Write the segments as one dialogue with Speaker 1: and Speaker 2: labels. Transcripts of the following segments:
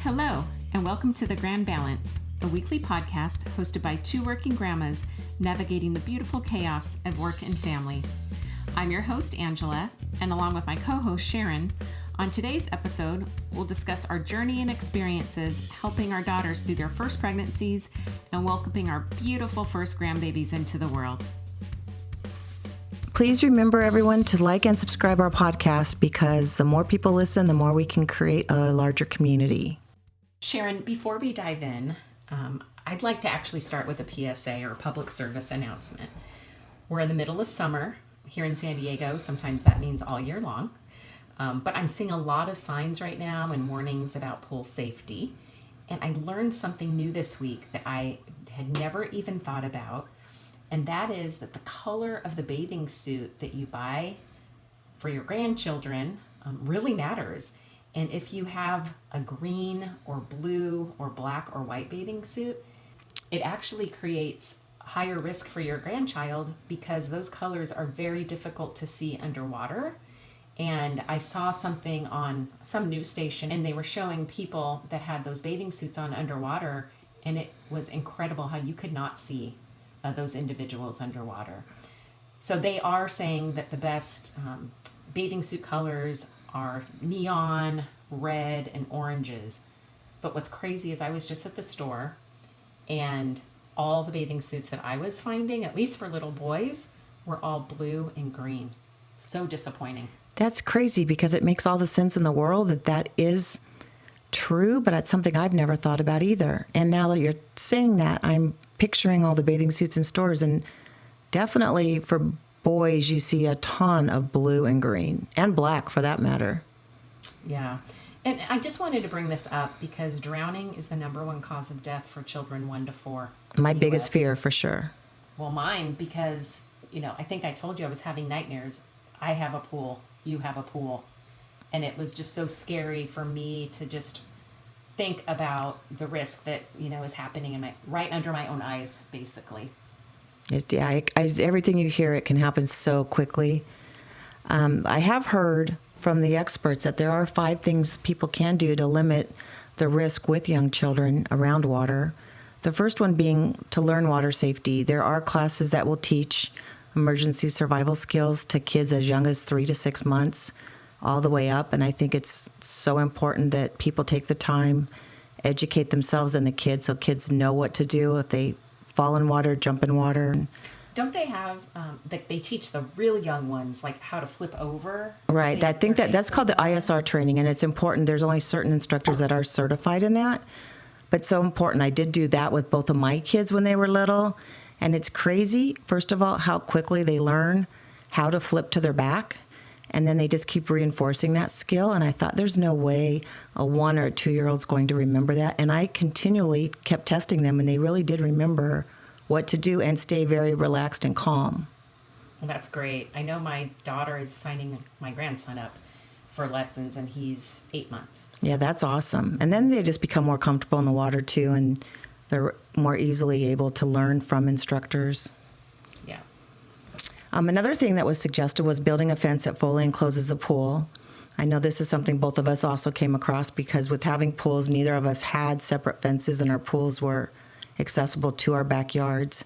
Speaker 1: Hello, and welcome to The Grand Balance, a weekly podcast hosted by two working grandmas navigating the beautiful chaos of work and family. I'm your host, Angela, and along with my co-host, Sharon, on today's episode, we'll discuss our journey and experiences helping our daughters through their first pregnancies and welcoming our beautiful first grandbabies into the world.
Speaker 2: Please remember, everyone, to like and subscribe our podcast because the more people listen, the more we can create a larger community.
Speaker 1: Sharon, before we dive in, I'd like to actually start with a PSA or public service announcement. We're in the middle of summer here in San Diego. Sometimes that means all year long. But I'm seeing a lot of signs right now and warnings about pool safety. And I learned something new this week that I had never even thought about. And that is that the color of the bathing suit that you buy for your grandchildren really matters. And if you have a green or blue or black or white bathing suit, it actually creates higher risk for your grandchild because those colors are very difficult to see underwater. And I saw something on some news station and they were showing people that had those bathing suits on underwater, and it was incredible how you could not see those individuals underwater. So they are saying that the best bathing suit colors are neon, red, and oranges. But what's crazy is I was just at the store and all the bathing suits that I was finding, at least for little boys, were all blue and green. So disappointing.
Speaker 2: That's crazy because it makes all the sense in the world that is true, but it's something I've never thought about either. And now that you're saying that, I'm picturing all the bathing suits in stores, and definitely for boys, you see a ton of blue and green, and black for that matter.
Speaker 1: Yeah. And I just wanted to bring this up because drowning is the number one cause of death for children 1 to 4.
Speaker 2: My biggest fear, for sure.
Speaker 1: Well, mine, because, I think I told you I was having nightmares. I have a pool. You have a pool. And it was just so scary for me to just think about the risk that, is happening right under my own eyes, basically.
Speaker 2: Everything you hear, it can happen so quickly. I have heard from the experts that there are 5 things people can do to limit the risk with young children around water. The first one being to learn water safety. There are classes that will teach emergency survival skills to kids as young as 3 to 6 months, all the way up. And I think it's so important that people take the time, educate themselves and the kids so kids know what to do if they fall in water, jump in water.
Speaker 1: Don't they have, they teach the real young ones, like how to flip over?
Speaker 2: Right. I think that's called the ISR training, and it's important. There's only certain instructors that are certified in that, but so important. I did do that with both of my kids when they were little, and it's crazy, first of all, how quickly they learn how to flip to their back, and then they just keep reinforcing that skill, and I thought there's no way a 1 or 2-year-old's going to remember that, and I continually kept testing them, and they really did remember what to do and stay very relaxed and calm.
Speaker 1: Well, that's great. I know my daughter is signing my grandson up for lessons, and he's 8 months. So.
Speaker 2: Yeah, that's awesome. And then they just become more comfortable in the water, too, and they're more easily able to learn from instructors.
Speaker 1: Yeah.
Speaker 2: Another thing that was suggested was building a fence that fully encloses a pool. I know this is something both of us also came across because with having pools, neither of us had separate fences and our pools were accessible to our backyards.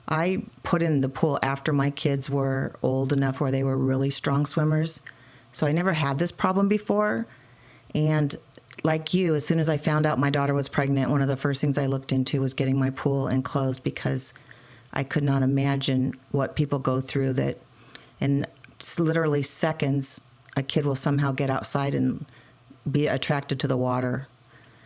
Speaker 2: I put in the pool after my kids were old enough where they were really strong swimmers. So I never had this problem before. And like you, as soon as I found out my daughter was pregnant, one of the first things I looked into was getting my pool enclosed because I could not imagine what people go through that in literally seconds, a kid will somehow get outside and be attracted to the water.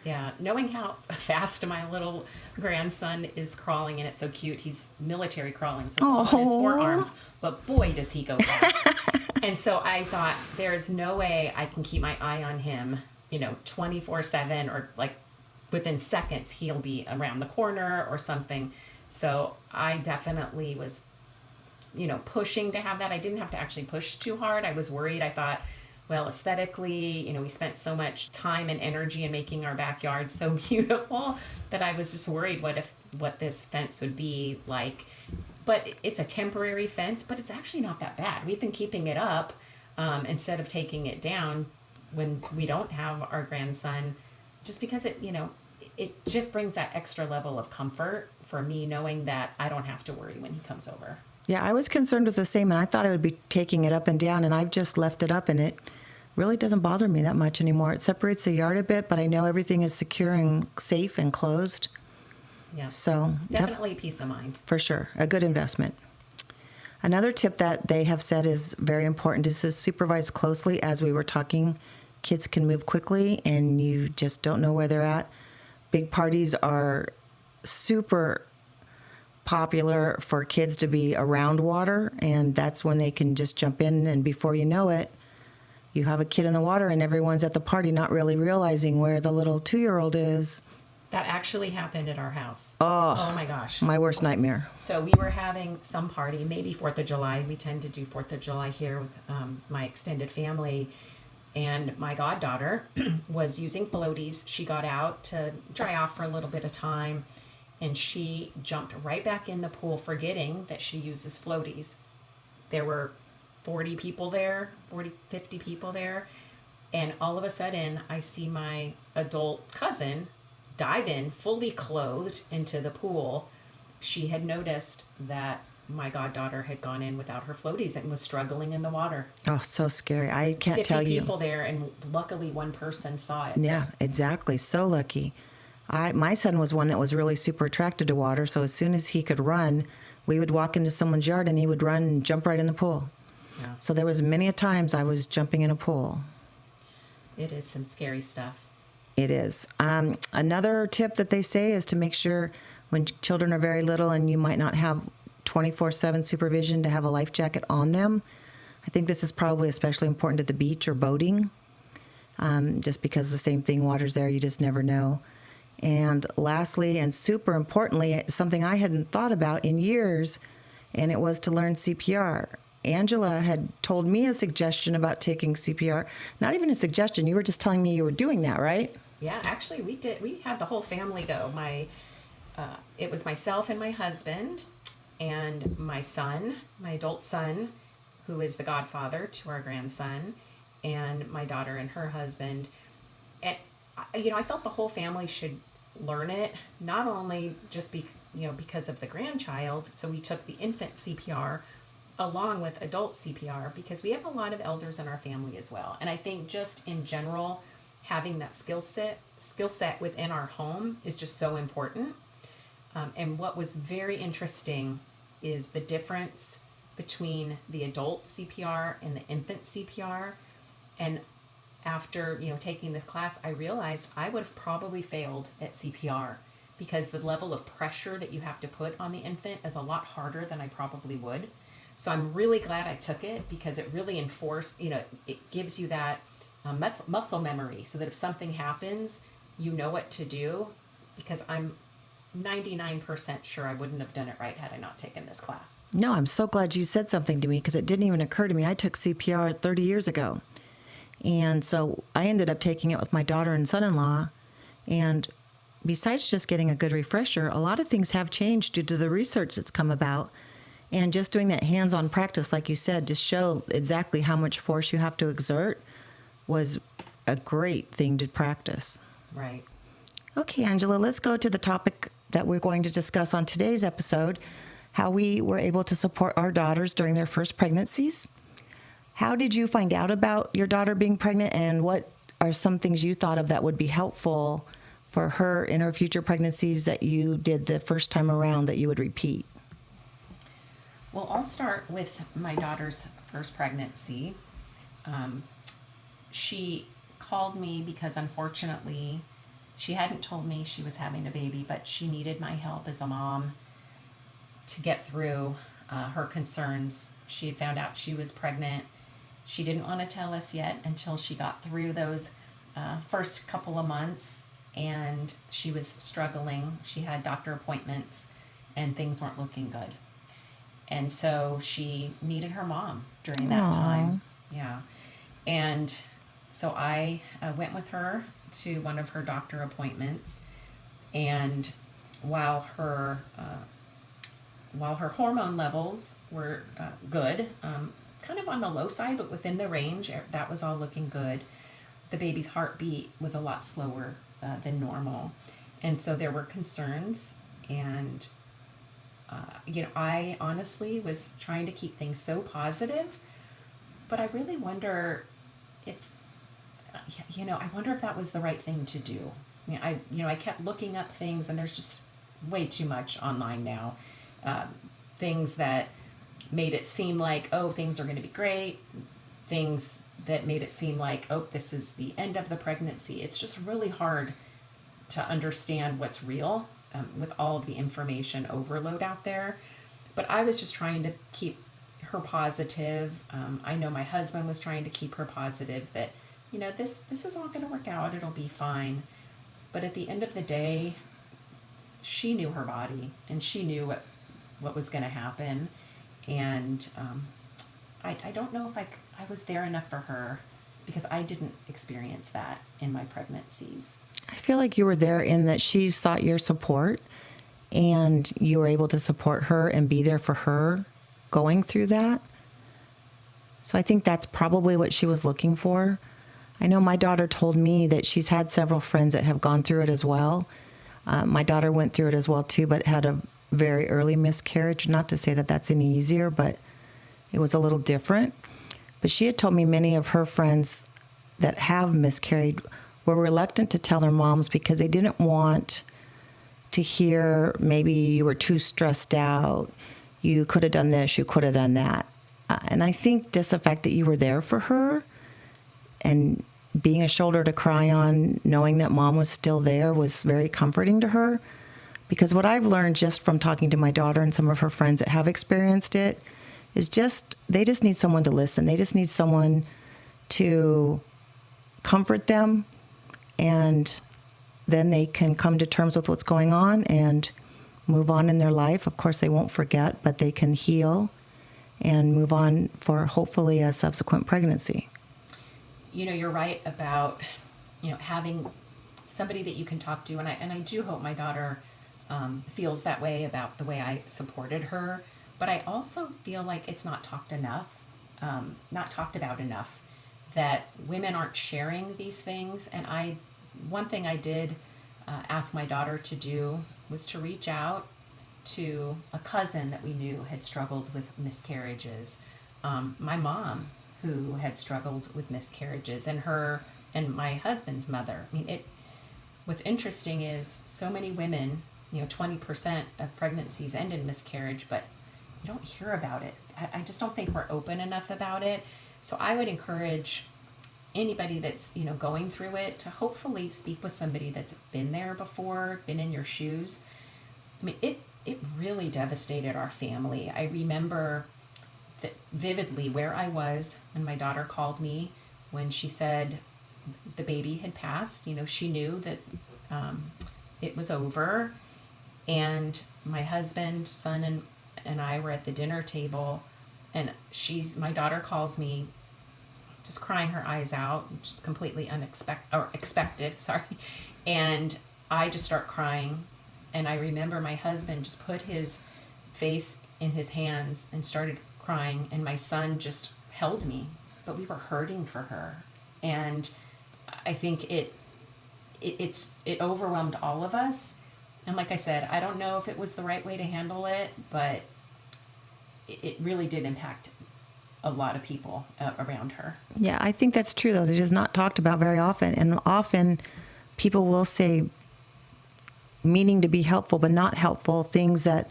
Speaker 1: Yeah, knowing how fast my little grandson is crawling, and it's so cute. He's military crawling, so it's on his forearms, but boy, does he go fast. And so I thought, there is no way I can keep my eye on him, 24/7, or like within seconds, he'll be around the corner or something. So I definitely was, pushing to have that. I didn't have to actually push too hard. I was worried. I thought, well, aesthetically, we spent so much time and energy in making our backyard so beautiful that I was just worried what this fence would be like. But it's a temporary fence, but it's actually not that bad. We've been keeping it up instead of taking it down when we don't have our grandson. just because it just brings that extra level of comfort for me knowing that I don't have to worry when he comes over.
Speaker 2: Yeah, I was concerned with the same, and I thought I would be taking it up and down, and I've just left it up, and it really doesn't bother me that much anymore. It separates the yard a bit, but I know everything is secure and safe and closed.
Speaker 1: Yeah.
Speaker 2: So
Speaker 1: Definitely peace of mind.
Speaker 2: for sure, a good investment. Another tip that they have said is very important is to supervise closely. As we were talking, kids can move quickly, and you just don't know where they're at. Big parties are super popular for kids to be around water, and that's when they can just jump in, and before you know it, you have a kid in the water and everyone's at the party not really realizing where the little 2-year-old is.
Speaker 1: That actually happened at our house.
Speaker 2: Oh
Speaker 1: my gosh.
Speaker 2: My worst nightmare.
Speaker 1: So we were having some party, maybe 4th of July. We tend to do 4th of July here with my extended family. And my goddaughter was using floaties. She got out to dry off for a little bit of time, and she jumped right back in the pool, forgetting that she uses floaties. There were 40 people there, 50 people there. And all of a sudden, I see my adult cousin dive in, fully clothed, into the pool. She had noticed that my goddaughter had gone in without her floaties and was struggling in the water.
Speaker 2: Oh, so scary. I can't tell you.
Speaker 1: 50 people there, and luckily one person saw it.
Speaker 2: Yeah, exactly. So lucky. My son was one that was really super attracted to water, so as soon as he could run, we would walk into someone's yard and he would run and jump right in the pool.
Speaker 1: Yeah.
Speaker 2: So there was many a times I was jumping in a pool.
Speaker 1: It is some scary stuff.
Speaker 2: It is. Another tip that they say is to make sure when children are very little and you might not have 24/7 supervision, to have a life jacket on them. I think this is probably especially important at the beach or boating, just because the same thing, water's there, you just never know. And lastly, and super importantly, something I hadn't thought about in years, and it was to learn CPR. Angela had told me a suggestion about taking CPR. Not even a suggestion, you were just telling me you were doing that, right?
Speaker 1: Yeah, actually we did. We had the whole family go. It was myself and my husband and my son, my adult son, who is the godfather to our grandson, and my daughter and her husband. And I felt the whole family should learn it, not only just because of the grandchild. So we took the infant CPR along with adult CPR, because we have a lot of elders in our family as well. And I think just in general, having that skill set within our home is just so important. And what was very interesting is the difference between the adult CPR and the infant CPR. And after taking this class, I realized I would have probably failed at CPR, because the level of pressure that you have to put on the infant is a lot harder than I probably would. So I'm really glad I took it, because it really it gives you that muscle memory, so that if something happens, you know what to do. Because I'm 99% sure I wouldn't have done it right had I not taken this class.
Speaker 2: No, I'm so glad you said something to me, because it didn't even occur to me. I took CPR 30 years ago. And so I ended up taking it with my daughter and son-in-law. And besides just getting a good refresher, a lot of things have changed due to the research that's come about. And just doing that hands-on practice, like you said, to show exactly how much force you have to exert was a great thing to practice.
Speaker 1: Right.
Speaker 2: Okay, Angela, let's go to the topic that we're going to discuss on today's episode, how we were able to support our daughters during their first pregnancies. How did you find out about your daughter being pregnant, and what are some things you thought of that would be helpful for her in her future pregnancies that you did the first time around that you would repeat?
Speaker 1: Well, I'll start with my daughter's first pregnancy. She called me because, unfortunately, she hadn't told me she was having a baby, but she needed my help as a mom to get through her concerns. She had found out she was pregnant. She didn't want to tell us yet until she got through those first couple of months, and she was struggling. She had doctor appointments, and things weren't looking good. And so she needed her mom during that time. Yeah. And so I went with her to one of her doctor appointments. And while her hormone levels were good, kind of on the low side, but within the range, that was all looking good, the baby's heartbeat was a lot slower than normal. And so there were concerns. And, I honestly was trying to keep things so positive, but I really wonder if, I wonder if that was the right thing to do. I kept looking up things, and there's just way too much online now. Things that made it seem like, oh, things are going to be great. Things that made it seem like, oh, this is the end of the pregnancy. It's just really hard to understand what's real with all of the information overload out there. But I was just trying to keep her positive. I know my husband was trying to keep her positive that, this is all going to work out. It'll be fine. But at the end of the day, she knew her body, and she knew what was going to happen. And I don't know if I was there enough for her, because I didn't experience that in my pregnancies.
Speaker 2: I feel like you were there in that she sought your support, and you were able to support her and be there for her going through that. So I think that's probably what she was looking for. I know my daughter told me that she's had several friends that have gone through it as well. My daughter went through it as well too, but had a very early miscarriage. Not to say that that's any easier, but it was a little different. But she had told me many of her friends that have miscarried were reluctant to tell their moms because they didn't want to hear maybe you were too stressed out, you could have done this, you could have done that. And I think just the fact that you were there for her and being a shoulder to cry on, knowing that mom was still there, was very comforting to her. Because what I've learned just from talking to my daughter and some of her friends that have experienced it is they just need someone to listen. They just need someone to comfort them, and then they can come to terms with what's going on and move on in their life. Of course, they won't forget, but they can heal and move on for hopefully a subsequent pregnancy.
Speaker 1: You're right about, having somebody that you can talk to. And I do hope my daughter feels that way about the way I supported her. But I also feel like it's not talked about enough, that women aren't sharing these things. And one thing I did ask my daughter to do was to reach out to a cousin that we knew had struggled with miscarriages. My mom, who had struggled with miscarriages, and her and my husband's mother. What's interesting is so many women, 20% of pregnancies end in miscarriage, but you don't hear about it. I just don't think we're open enough about it. So I would encourage anybody that's, going through it to hopefully speak with somebody that's been there before, been in your shoes. It really devastated our family. I remember vividly where I was when my daughter called me when she said the baby had passed. She knew that it was over, and my husband, son, and I were at the dinner table, and my daughter calls me just crying her eyes out, which is completely expected, sorry. And I just start crying, and I remember my husband just put his face in his hands and started crying, and my son just held me, but we were hurting for her. And I think it overwhelmed all of us. And like I said, I don't know if it was the right way to handle it, but it really did impact a lot of people around her.
Speaker 2: Yeah, I think that's true, though. It is not talked about very often. And often people will say, meaning to be helpful, but not helpful, things that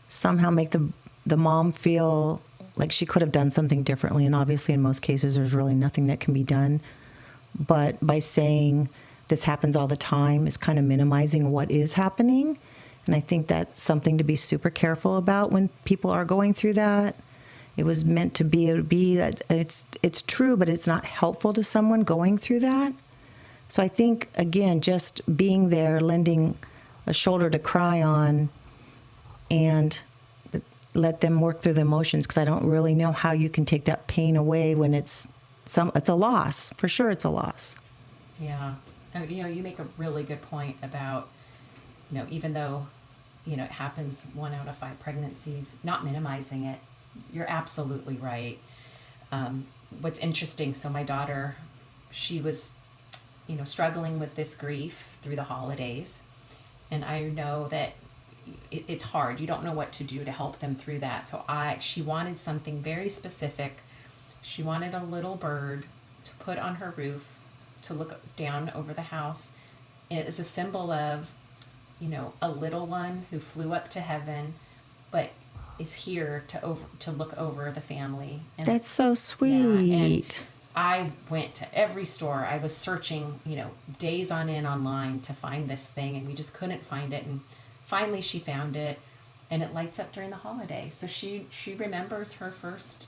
Speaker 2: somehow make the mom feel like she could have done something differently. And obviously, in most cases, there's really nothing that can be done. But by saying this happens all the time is kind of minimizing what is happening. And I think that's something to be super careful about when people are going through that. It was meant to be that it's true, but it's not helpful to someone going through that. So I think, again, just being there, lending a shoulder to cry on, and let them work through the emotions, because I don't really know how you can take that pain away when it's a loss. For sure, it's a loss.
Speaker 1: Yeah. You make a really good point about, even though, it happens 1 out of 5 pregnancies, not minimizing it. You're absolutely right. What's interesting, so my daughter, she was struggling with this grief through the holidays. And I know that it's hard. You don't know what to do to help them through that. So she wanted something very specific. She wanted a little bird to put on her roof to look down over the house. It is a symbol of, a little one who flew up to heaven, but is here to look over the family. And
Speaker 2: That's so sweet.
Speaker 1: yeah, and I went to every store. I was searching, days on end online to find this thing, and we just couldn't find it. And finally, she found it, and it lights up during the holiday. So she remembers her first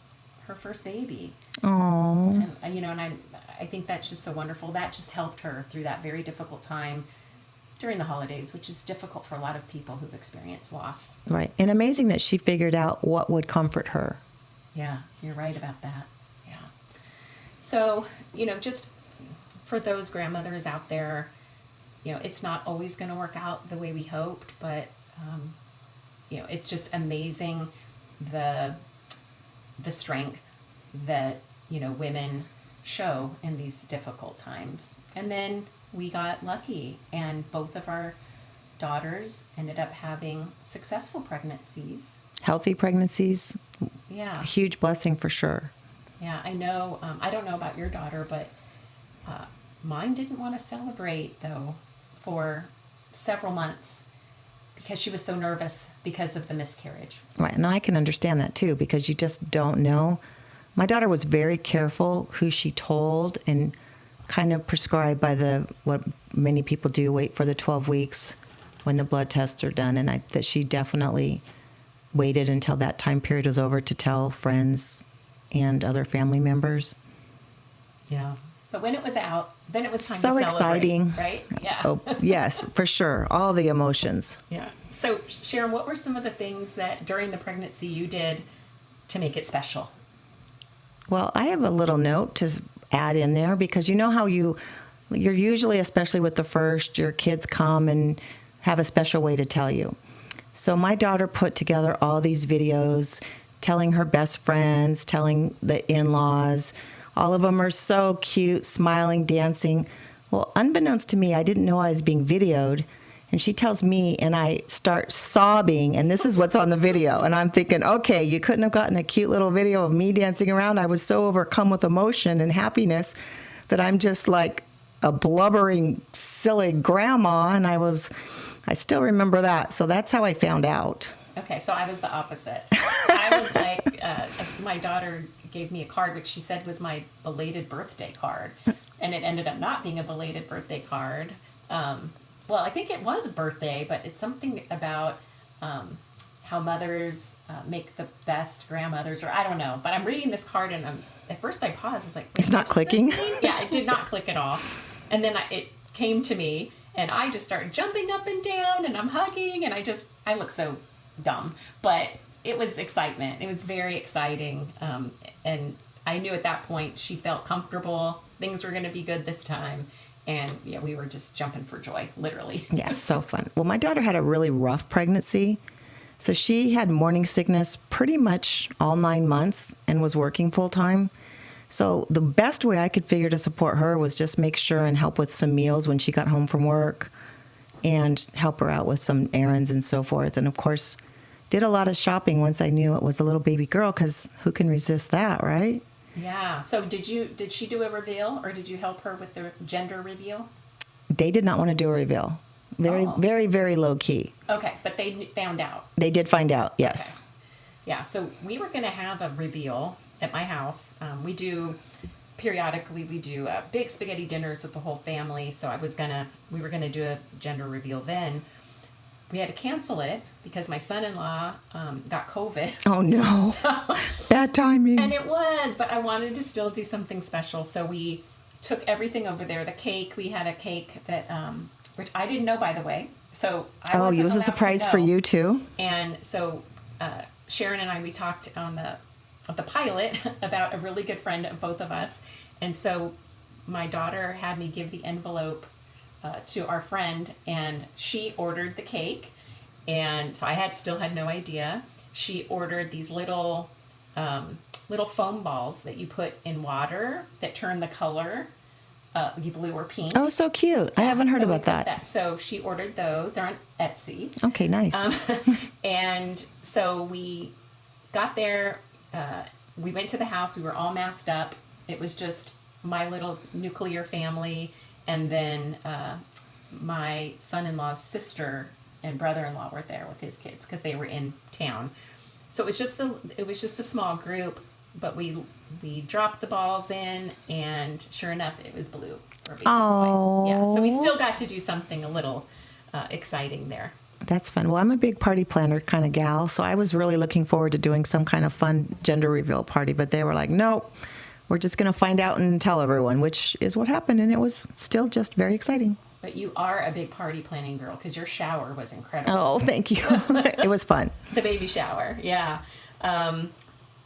Speaker 1: baby.
Speaker 2: Oh.
Speaker 1: And I think that's just so wonderful. That just helped her through that very difficult time during the holidays, which is difficult for a lot of people who've experienced loss.
Speaker 2: Right. And amazing that she figured out what would comfort her.
Speaker 1: Yeah, you're right about that. Yeah. So, just for those grandmothers out there, it's not always going to work out the way we hoped, but, it's just amazing the strength that, women show in these difficult times. And then we got lucky, and both of our daughters ended up having successful pregnancies.
Speaker 2: Healthy pregnancies.
Speaker 1: Yeah.
Speaker 2: A huge blessing for sure.
Speaker 1: Yeah, I know. I don't know about your daughter, but mine didn't want to celebrate, though, for several months because she was so nervous because of the miscarriage.
Speaker 2: Right. And I can understand that too, because you just don't know. My daughter was very careful who she told and kind of prescribed by what many people do, wait for the 12 weeks when the blood tests are done. And that she definitely waited until that time period was over to tell friends and other family members.
Speaker 1: Yeah. But when it was out, then it was time
Speaker 2: so
Speaker 1: to celebrate.
Speaker 2: Exciting.
Speaker 1: Right? Yeah.
Speaker 2: Oh, yes, for sure. All the emotions.
Speaker 1: Yeah. So, Sharon, what were some of the things that during the pregnancy you did to make it special?
Speaker 2: Well, I have a little note to add in there because you know how you're usually, especially with the first, your kids come and have a special way to tell you. So my daughter put together all these videos telling her best friends, telling the in-laws. All of them are so cute, smiling, dancing. Well, unbeknownst to me, I didn't know I was being videoed. And she tells me, and I start sobbing, and this is what's on the video. And I'm thinking, okay, you couldn't have gotten a cute little video of me dancing around. I was so overcome with emotion and happiness that I'm just like a blubbering, silly grandma. And I still remember that. So that's how I found out.
Speaker 1: Okay, so I was the opposite. I was like, my daughter gave me a card, which she said was my belated birthday card. And it ended up not being a belated birthday card. Well, I think it was a birthday, but it's something about how mothers make the best grandmothers, or I don't know. But I'm reading this card, and at first I paused. I was like,
Speaker 2: it's not clicking?
Speaker 1: Yeah, it did not click at all. And then it came to me, and I just started jumping up and down, and I'm hugging, and I look so dumb. But it was excitement. It was very exciting. And I knew at that point she felt comfortable. Things were going to be good this time. And yeah, we were just jumping for joy, literally.
Speaker 2: Yes, so fun. Well, my daughter had a really rough pregnancy. So she had morning sickness pretty much all 9 months and was working full time. So the best way I could figure to support her was just make sure and help with some meals when she got home from work and help her out with some errands and so forth. And of course, did a lot of shopping once I knew it was a little baby girl, because who can resist that, right?
Speaker 1: Yeah. So did she do a reveal, or did you help her with the gender reveal?
Speaker 2: They did not want to do a reveal. Very, very low key.
Speaker 1: Okay, but they found out.
Speaker 2: They did find out, yes.
Speaker 1: Okay. Yeah, so we were going to have a reveal at my house. Periodically we do big spaghetti dinners with the whole family. So we were going to do a gender reveal then. We had to cancel it because my son-in-law got COVID.
Speaker 2: Oh, no.
Speaker 1: So,
Speaker 2: bad timing.
Speaker 1: And it was, but I wanted to still do something special. So we took everything over there. The cake, we had a cake that, which I didn't know, by the way. So I wasn't
Speaker 2: it was a
Speaker 1: allowed
Speaker 2: surprise
Speaker 1: to
Speaker 2: for
Speaker 1: know.
Speaker 2: you, too?
Speaker 1: And so Sharon and I, we talked on the pilot about a really good friend of both of us. And so my daughter had me give the envelope to our friend, and she ordered the cake, and so I still had no idea. She ordered these little foam balls that you put in water that turn the color blue or pink.
Speaker 2: Oh, so cute. I haven't heard
Speaker 1: So we
Speaker 2: about
Speaker 1: put
Speaker 2: that.
Speaker 1: So she ordered those. They're on Etsy.
Speaker 2: Okay, nice.
Speaker 1: And so we got there. We went to the house. We were all masked up. It was just my little nuclear family, and then my son-in-law's sister and brother-in-law were there with his kids because they were in town. So it was just the small group, but we dropped the balls in, and sure enough, it was blue for baby boy. Yeah, so we still got to do something a little exciting there.
Speaker 2: That's fun. Well, I'm a big party planner kind of gal, so I was really looking forward to doing some kind of fun gender reveal party, but they were like, nope, we're just going to find out and tell everyone, which is what happened, and it was still just very exciting.
Speaker 1: But you are a big party planning girl because your shower was incredible.
Speaker 2: Oh, thank you. It was fun.
Speaker 1: The baby shower, yeah.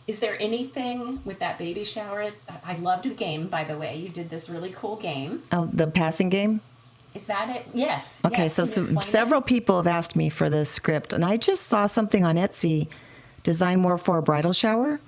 Speaker 1: Is there anything with that baby shower? I loved the game, by the way. You did this really cool game.
Speaker 2: Oh, the passing game?
Speaker 1: Is that it? Yes.
Speaker 2: Okay,
Speaker 1: yes.
Speaker 2: so several people have asked me for the script, and I just saw something on Etsy designed more for a bridal shower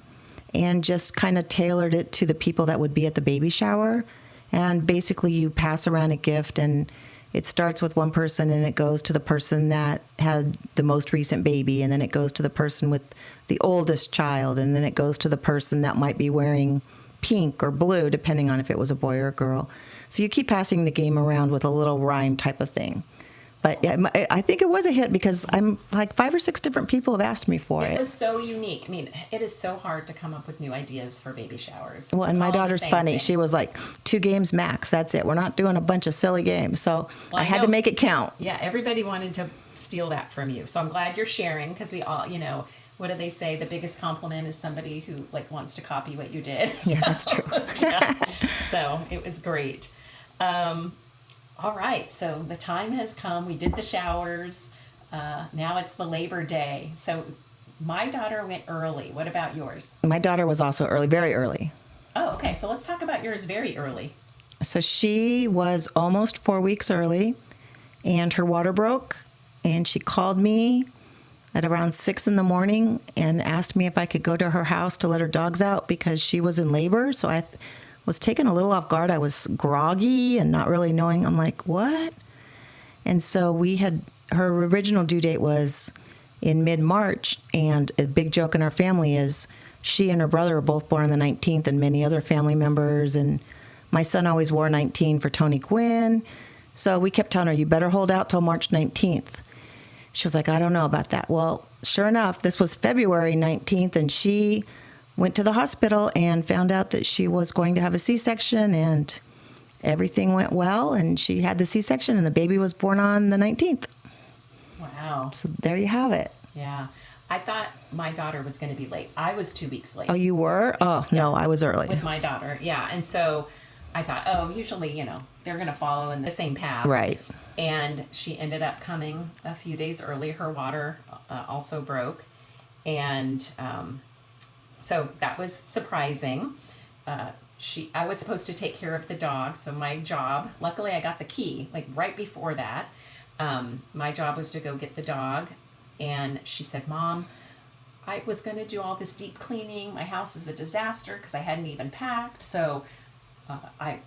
Speaker 2: and just kind of tailored it to the people that would be at the baby shower. And basically you pass around a gift, and it starts with one person and it goes to the person that had the most recent baby, and then it goes to the person with the oldest child, and then it goes to the person that might be wearing pink or blue, depending on if it was a boy or a girl. So you keep passing the game around with a little rhyme type of thing. But I think it was a hit because I'm like 5 or 6 different people have asked me for it.
Speaker 1: It was so unique. I mean, it is so hard to come up with new ideas for baby showers.
Speaker 2: Well, and my daughter's funny. She was like, 2 games max. That's it. We're not doing a bunch of silly games. So I had to make it count.
Speaker 1: Yeah, everybody wanted to steal that from you. So I'm glad you're sharing because we all, what do they say? The biggest compliment is somebody who wants to copy what you did.
Speaker 2: Yeah, that's true.
Speaker 1: So it was great. All right, so the time has come. We did the showers. Now it's the Labor Day. So my daughter went early. What about yours?
Speaker 2: My daughter was also early, very early.
Speaker 1: Oh, okay. So let's talk about yours very early.
Speaker 2: So she was almost 4 weeks early, and her water broke, and she called me at around 6 in the morning and asked me if I could go to her house to let her dogs out because she was in labor. So I was taken a little off guard. I was groggy and not really knowing. I'm like, what? And so her original due date was in mid-March, and a big joke in our family is she and her brother were both born on the 19th, and many other family members, and my son always wore 19 for Tony Quinn. So we kept telling her, you better hold out till March 19th. She was like, I don't know about that. Well, sure enough, this was February 19th, and she went to the hospital and found out that she was going to have a C-section, and everything went well, and she had the C-section, and the baby was born on the 19th.
Speaker 1: Wow.
Speaker 2: So there you have it.
Speaker 1: Yeah. I thought my daughter was going to be late. I was 2 weeks late.
Speaker 2: Oh, you were? Oh, yeah. No, I was early.
Speaker 1: With my daughter, yeah. And so I thought, usually, they're going to follow in the same path.
Speaker 2: Right.
Speaker 1: And she ended up coming a few days early. Her water also broke. And so that was surprising. I was supposed to take care of the dog. So my job, luckily I got the key, right before that. My job was to go get the dog. And she said, Mom, I was going to do all this deep cleaning. My house is a disaster because I hadn't even packed. So I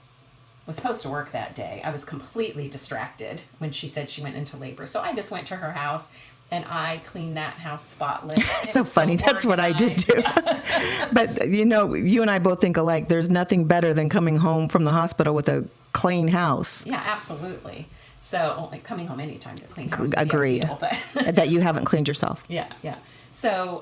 Speaker 1: was supposed to work that day. I was completely distracted when she said she went into labor. So I just went to her house and I cleaned that house spotless.
Speaker 2: So funny. That's what I did too. But you and I both think alike. There's nothing better than coming home from the hospital with a clean house.
Speaker 1: Yeah, absolutely. So coming home anytime to clean house.
Speaker 2: Agreed.
Speaker 1: Deal, but
Speaker 2: that you haven't cleaned yourself.
Speaker 1: Yeah. So,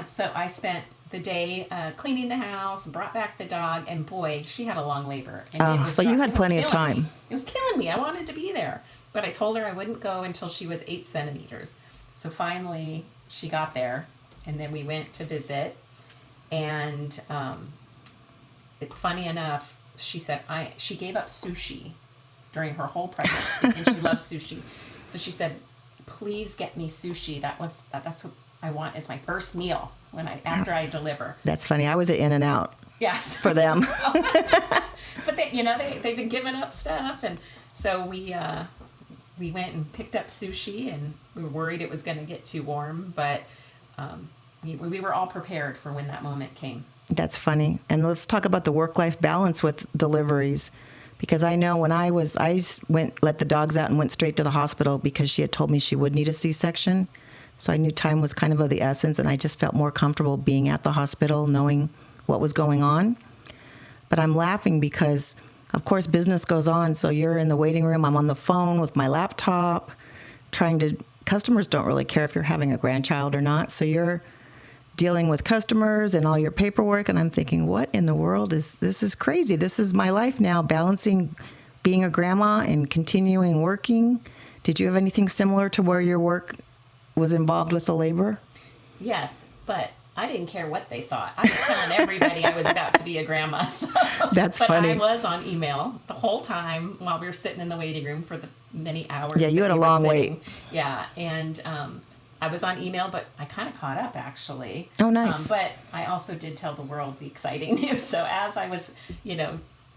Speaker 1: so I spent the day cleaning the house, brought back the dog, and boy, she had a long labor. And
Speaker 2: so you had plenty of time.
Speaker 1: It was killing me. I wanted to be there. But I told her I wouldn't go until she was 8 centimeters. So finally, she got there, and then we went to visit. And funny enough, she said she gave up sushi during her whole pregnancy, and she loves sushi. So she said, "Please get me sushi. That's what I want as my first meal after I deliver."
Speaker 2: That's funny. I was at In-N-Out.
Speaker 1: Yes.
Speaker 2: For them.
Speaker 1: But they've been giving up stuff, and so we went and picked up sushi, and we were worried it was going to get too warm, but we were all prepared for when that moment came.
Speaker 2: That's funny. And let's talk about the work-life balance with deliveries, Because I know when let the dogs out and went straight to the hospital because she had told me she would need a C-section. So I knew time was kind of the essence, and I just felt more comfortable being at the hospital, knowing what was going on. But I'm laughing because, of course, business goes on. So you're in the waiting room. I'm on the phone with my laptop customers don't really care if you're having a grandchild or not. So you're dealing with customers and all your paperwork. And I'm thinking, what in the world this is crazy. This is my life now, balancing being a grandma and continuing working. Did you have anything similar to where your work was involved with the labor?
Speaker 1: Yes, but I didn't care what they thought. I was telling everybody I was about to be a grandma. So.
Speaker 2: That's funny.
Speaker 1: But I was on email the whole time while we were sitting in the waiting room for the many hours.
Speaker 2: Yeah, you had a long wait.
Speaker 1: Yeah, and I was on email, but I kind of caught up, actually.
Speaker 2: Oh, nice.
Speaker 1: But I also did tell the world the exciting news. So as I was,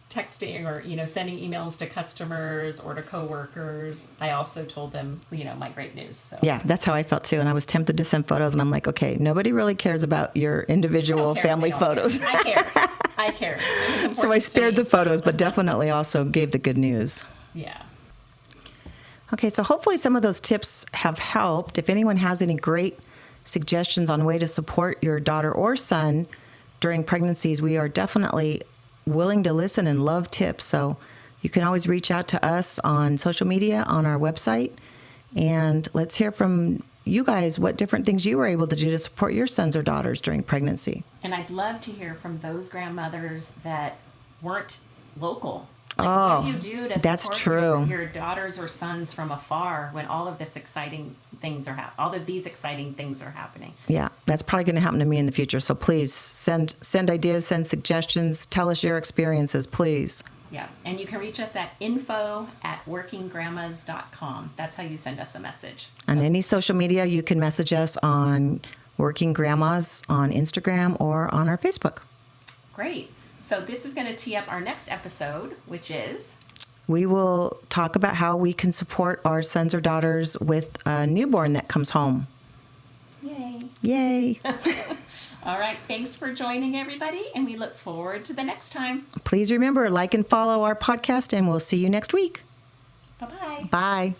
Speaker 1: texting or, sending emails to customers or to coworkers, I also told them, my great news. So.
Speaker 2: Yeah, that's how I felt too. And I was tempted to send photos, and I'm like, okay, nobody really cares about your individual family photos.
Speaker 1: I care.
Speaker 2: So I spared the photos, but definitely also gave the good news.
Speaker 1: Yeah.
Speaker 2: Okay, so hopefully some of those tips have helped. If anyone has any great suggestions on way to support your daughter or son during pregnancies, we are definitely willing to listen and love tips. So you can always reach out to us on social media, on our website, and let's hear from you guys what different things you were able to do to support your sons or daughters during pregnancy.
Speaker 1: And I'd love to hear from those grandmothers that weren't local.
Speaker 2: What
Speaker 1: do you do to
Speaker 2: that's
Speaker 1: support
Speaker 2: true.
Speaker 1: Your daughters or sons from afar when all of these exciting things are happening?
Speaker 2: Yeah, that's probably going to happen to me in the future. So please send ideas, send suggestions, tell us your experiences, please.
Speaker 1: Yeah, and you can reach us at info@workinggrandmas.com. That's how you send us a message.
Speaker 2: On any social media, you can message us on Working Grandmas on Instagram or on our Facebook.
Speaker 1: Great. So this is going to tee up our next episode, which is...
Speaker 2: We will talk about how we can support our sons or daughters with a newborn that comes home. Yay.
Speaker 1: All right. Thanks for joining, everybody, and we look forward to the next time.
Speaker 2: Please remember, like and follow our podcast, and we'll see you next week.
Speaker 1: Bye-bye.
Speaker 2: Bye.